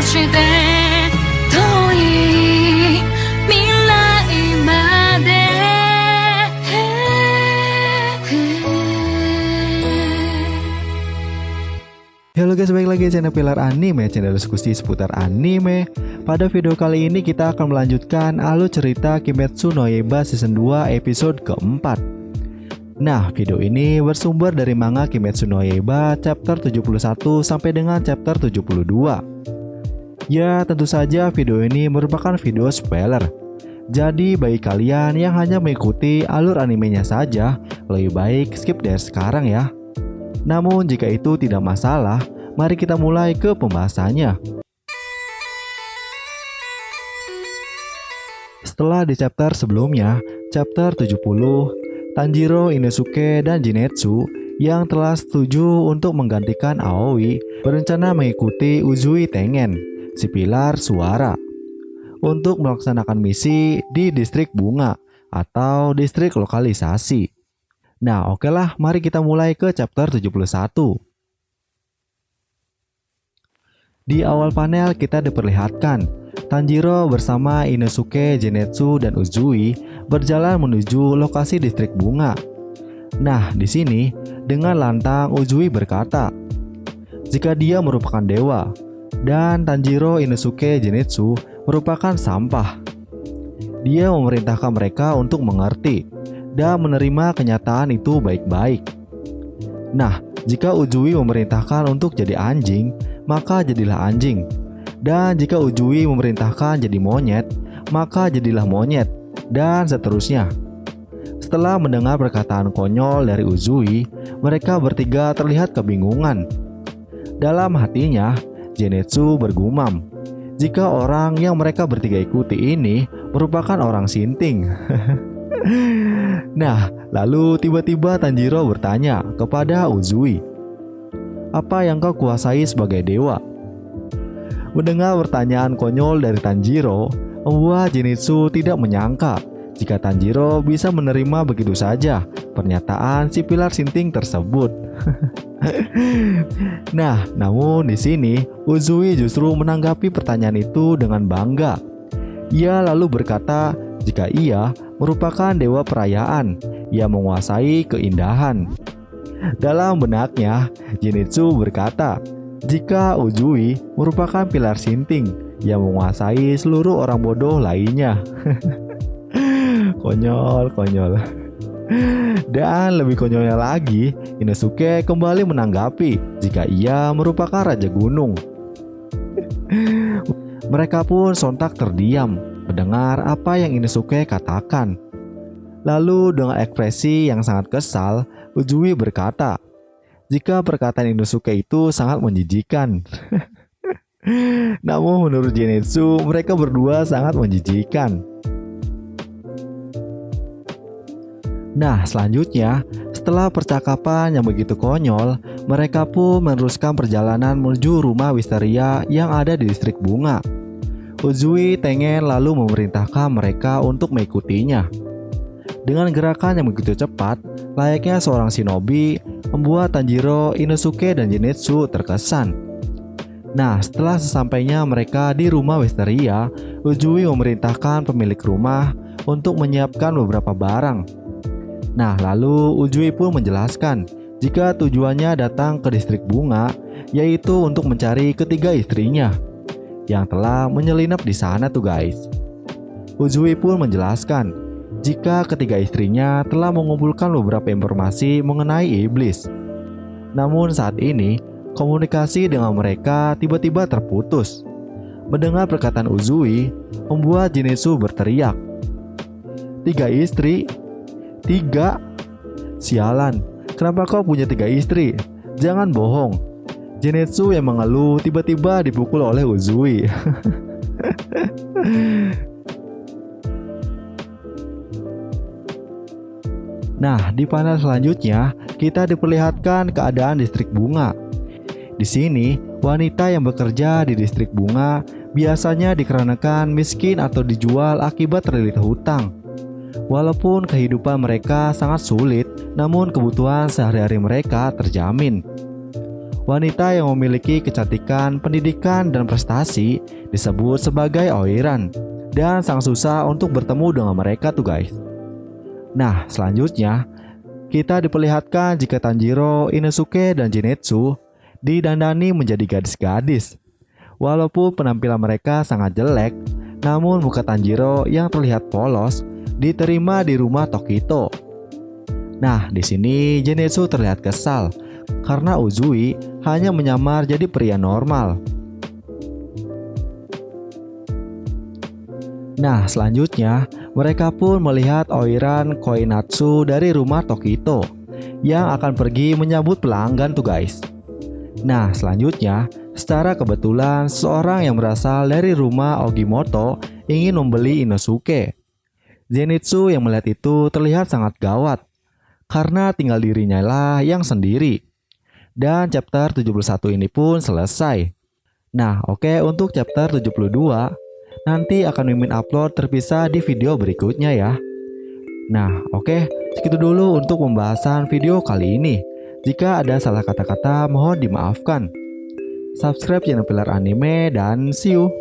して遠い未来まで Halo guys, balik lagi channel Pilar Anime, channel diskusi seputar anime. Pada video kali ini kita akan melanjutkan alur cerita Kimetsu no Yaiba season 2 episode keempat. Nah, video ini bersumber dari manga Kimetsu no Yaiba chapter 71 sampai dengan chapter 72. Ya, tentu saja video ini merupakan video spoiler. Jadi bagi kalian yang hanya mengikuti alur animenya saja, lebih baik skip dari sekarang ya. Namun jika itu tidak masalah, mari kita mulai ke pembahasannya. Setelah di chapter sebelumnya, chapter 70, Tanjiro, Inosuke, dan Jinetsu yang telah setuju untuk menggantikan Aoi berencana mengikuti Uzui Tengen, si pilar suara, untuk melaksanakan misi di distrik bunga atau distrik lokalisasi. Nah, oke lah, mari kita mulai ke chapter 71. Di awal panel kita diperlihatkan Tanjiro bersama Inosuke, Zenitsu, dan Uzui berjalan menuju lokasi distrik bunga. Nah, di sini dengan lantang Uzui berkata jika dia merupakan dewa dan Tanjiro, Inosuke, Zenitsu merupakan sampah. Dia memerintahkan mereka untuk mengerti dan menerima kenyataan itu baik-baik. Nah, jika Uzui memerintahkan untuk jadi anjing, maka jadilah anjing. Dan jika Uzui memerintahkan jadi monyet, maka jadilah monyet, dan seterusnya. Setelah mendengar perkataan konyol dari Uzui, mereka bertiga terlihat kebingungan. Dalam hatinya, Zenitsu bergumam, jika orang yang mereka bertiga ikuti ini merupakan orang sinting. Nah, lalu tiba-tiba Tanjiro bertanya kepada Uzui, "Apa yang kau kuasai sebagai dewa?" Mendengar pertanyaan konyol dari Tanjiro, membuat Zenitsu tidak menyangka jika Tanjiro bisa menerima begitu saja pernyataan si pilar sinting tersebut. Nah, namun di sini Uzui justru menanggapi pertanyaan itu dengan bangga. Ia lalu berkata jika ia merupakan dewa perayaan yang menguasai keindahan. Dalam benaknya, Zenitsu berkata jika Uzui merupakan pilar sinting yang menguasai seluruh orang bodoh lainnya. Konyol. Dan lebih konyolnya lagi, Inosuke kembali menanggapi jika ia merupakan raja gunung. Mereka pun sontak terdiam mendengar apa yang Inosuke katakan. Lalu dengan ekspresi yang sangat kesal, Uzui berkata, jika perkataan Inosuke itu sangat menjijikan. Namun menurut Zenitsu, mereka berdua sangat menjijikan. Nah, selanjutnya, setelah percakapan yang begitu konyol, mereka pun meneruskan perjalanan menuju rumah Wisteria yang ada di distrik bunga. Uzui Tengen lalu memerintahkan mereka untuk mengikutinya. Dengan gerakan yang begitu cepat, layaknya seorang shinobi, membuat Tanjiro, Inosuke, dan Zenitsu terkesan. Nah, setelah sesampainya mereka di rumah Wisteria, Uzui memerintahkan pemilik rumah untuk menyiapkan beberapa barang. Nah, lalu Uzui pun menjelaskan jika tujuannya datang ke distrik bunga, yaitu untuk mencari ketiga istrinya yang telah menyelinap di sana tuh guys. Uzui pun menjelaskan jika ketiga istrinya telah mengumpulkan beberapa informasi mengenai iblis. Namun saat ini komunikasi dengan mereka tiba-tiba terputus. Mendengar perkataan Uzui, membuat Zenitsu berteriak, "3 istri? 3? Sialan, kenapa kau punya 3 istri? Jangan bohong." Zenitsu yang mengeluh tiba-tiba dipukul oleh Uzui. Nah, di panel selanjutnya kita diperlihatkan keadaan distrik bunga. Di sini, wanita yang bekerja di distrik bunga biasanya dikarenakan miskin atau dijual akibat terlilit hutang. Walaupun kehidupan mereka sangat sulit, namun kebutuhan sehari-hari mereka terjamin. Wanita yang memiliki kecantikan, pendidikan, dan prestasi disebut sebagai Oiran. Dan sangat susah untuk bertemu dengan mereka tuh guys. Nah, selanjutnya kita diperlihatkan jika Tanjiro, Inosuke, dan Zenitsu didandani menjadi gadis-gadis. Walaupun penampilan mereka sangat jelek, namun muka Tanjiro yang terlihat polos diterima di rumah Tokito. Nah, di sini Zenitsu terlihat kesal karena Uzui hanya menyamar jadi pria normal. Nah, selanjutnya mereka pun melihat Oiran Koinatsu dari rumah Tokito yang akan pergi menyambut pelanggan tuh guys. Nah, selanjutnya secara kebetulan seorang yang berasal dari rumah Ogimoto ingin membeli Inosuke. Zenitsu yang melihat itu terlihat sangat gawat karena tinggal dirinya lah yang sendiri. Dan chapter 71 ini pun selesai. Nah, oke, untuk chapter 72 nanti akan Mimin upload terpisah di video berikutnya ya. Nah, oke, segitu dulu untuk pembahasan video kali ini. Jika ada salah kata-kata mohon dimaafkan. Subscribe channel Pilar Anime dan see you.